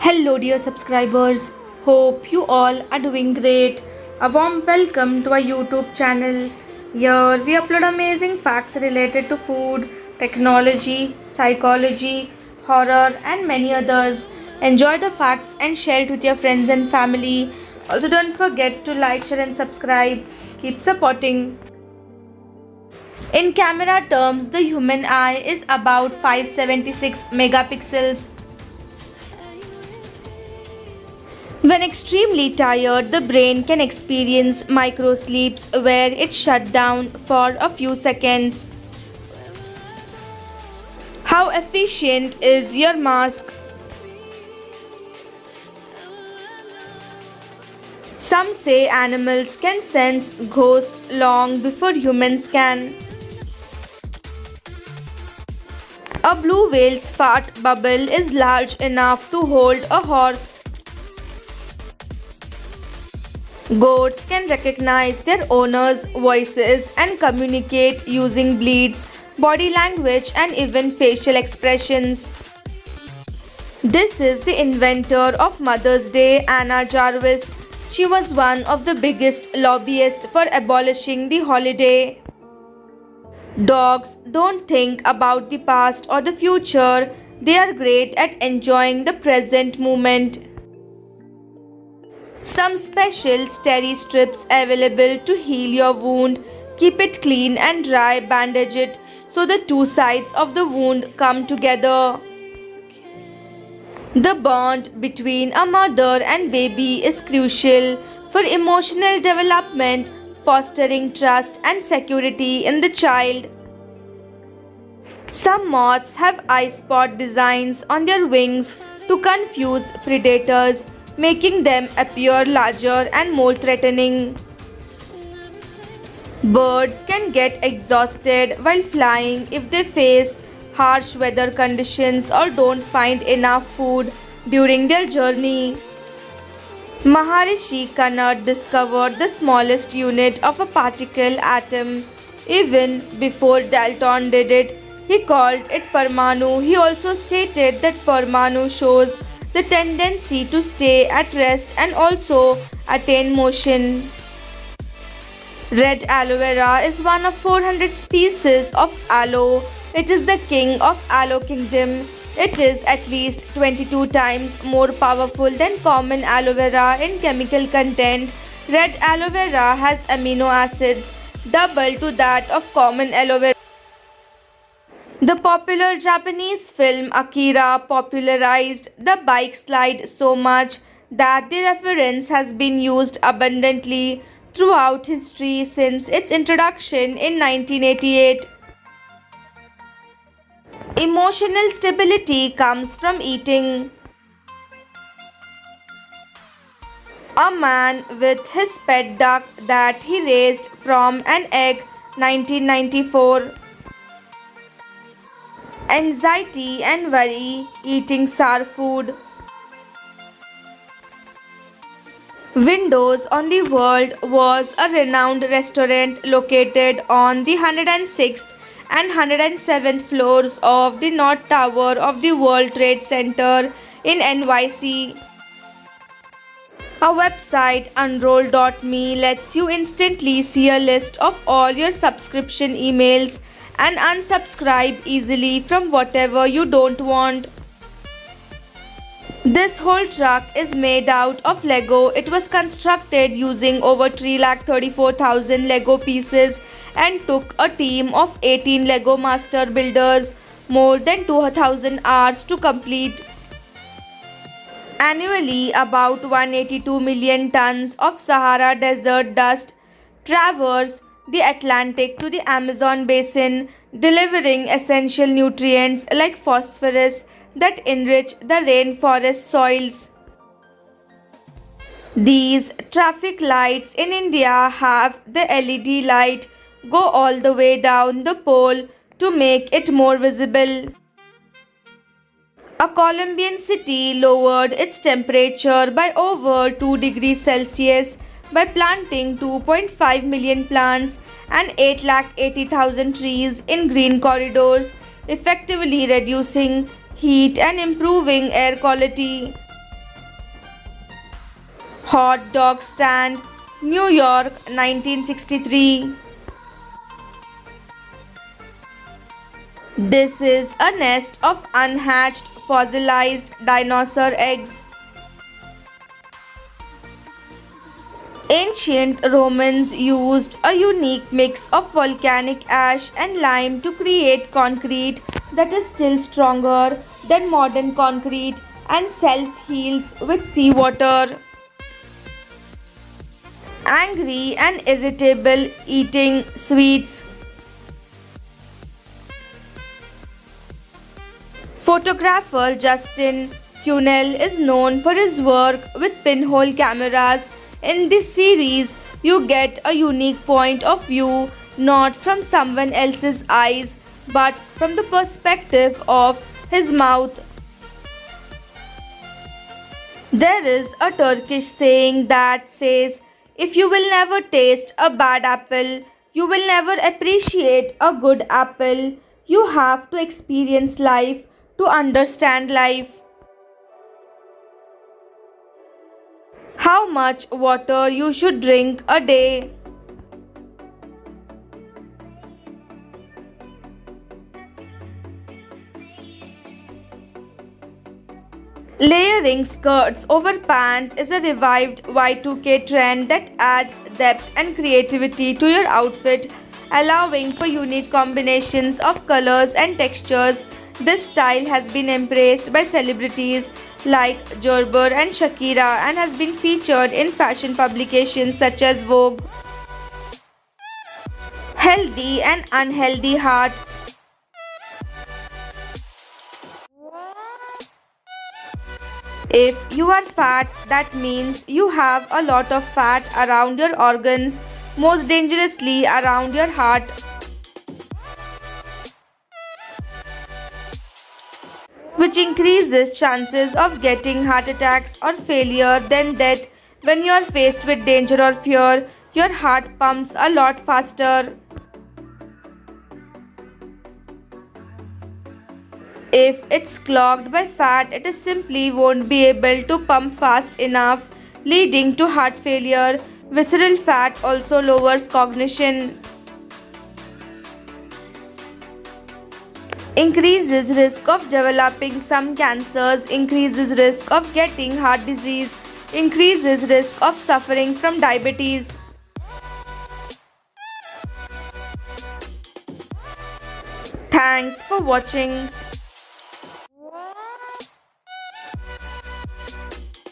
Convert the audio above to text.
Hello, dear subscribers. Hope you all are doing great. A warm welcome to our YouTube channel. Here we upload amazing facts related to food, technology, psychology, horror, and many others. Enjoy the facts and share it with your friends and family. Also, don't forget to like, share, and subscribe. Keep supporting. In camera terms, the human eye is about 576 megapixels. When extremely tired, the brain can experience microsleeps where it shut down for a few seconds. How efficient is your mask? Some say animals can sense ghosts long before humans can. A blue whale's fart bubble is large enough to hold a horse. Goats can recognize their owners' voices and communicate using bleats, body language, and even facial expressions. This is the inventor of Mother's Day, Anna Jarvis. She was one of the biggest lobbyists for abolishing the holiday. Dogs don't think about the past or the future, they are great at enjoying the present moment. Some special steri strips available to heal your wound. Keep it clean and dry, bandage it so the two sides of the wound come together. The bond between a mother and baby is crucial for emotional development, fostering trust and security in the child. Some moths have eye spot designs on their wings to confuse predators, making them appear larger and more threatening. Birds can get exhausted while flying if they face harsh weather conditions or don't find enough food during their journey. Maharishi Kannad discovered the smallest unit of a particle atom even before Dalton did it. He called it Parmanu. He also stated that Parmanu shows the tendency to stay at rest and also attain motion. Red aloe vera is one of 400 species of aloe. It is the king of aloe kingdom. It is at least 22 times more powerful than common aloe vera in chemical content. Red aloe vera has amino acids double to that of common aloe vera. The popular Japanese film Akira popularized the bike slide so much that the reference has been used abundantly throughout history since its introduction in 1988. Emotional stability comes from eating. A man with his pet duck that he raised from an egg, 1994. Anxiety and worry, eating sour food. Windows on the World was a renowned restaurant located on the 106th and 107th floors of the North Tower of the World Trade Center in NYC. A website, unroll.me, lets you instantly see a list of all your subscription emails and unsubscribe easily from whatever you don't want. This whole truck is made out of Lego. It was constructed using over 334,000 Lego pieces and took a team of 18 Lego master builders more than 2,000 hours to complete. Annually, about 182 million tons of Sahara Desert dust traverse the Atlantic to the Amazon basin, delivering essential nutrients like phosphorus that enrich the rainforest soils. These traffic lights in India have the LED light go all the way down the pole to make it more visible. A Colombian city lowered its temperature by over 2 degrees Celsius by planting 2.5 million plants and 880,000 trees in green corridors, effectively reducing heat and improving air quality. Hot dog stand, New York, 1963. This is a nest of unhatched fossilized dinosaur eggs. Ancient Romans used a unique mix of volcanic ash and lime to create concrete that is still stronger than modern concrete and self heals with seawater. Angry and irritable eating sweets. Photographer Justin Cunell is known for his work with pinhole cameras. In this series, you get a unique point of view not from someone else's eyes but from the perspective of his mouth. There is a Turkish saying that says, if you will never taste a bad apple, you will never appreciate a good apple. You have to experience life to understand life. How much water you should drink a day? Layering skirts over pants is a revived Y2K trend that adds depth and creativity to your outfit, allowing for unique combinations of colors and textures. This style has been embraced by celebrities like Gerber and Shakira and has been featured in fashion publications such as Vogue. Healthy and unhealthy heart. If you are fat, that means you have a lot of fat around your organs, most dangerously around your heart. Which increases chances of getting heart attacks or failure than death. When you are faced with danger or fear, your heart pumps a lot faster. If it's clogged by fat, it is simply won't be able to pump fast enough, leading to heart failure. Visceral fat also lowers cognition, increases risk of developing some cancers, increases risk of getting heart disease, increases risk of suffering from diabetes. Thanks for watching.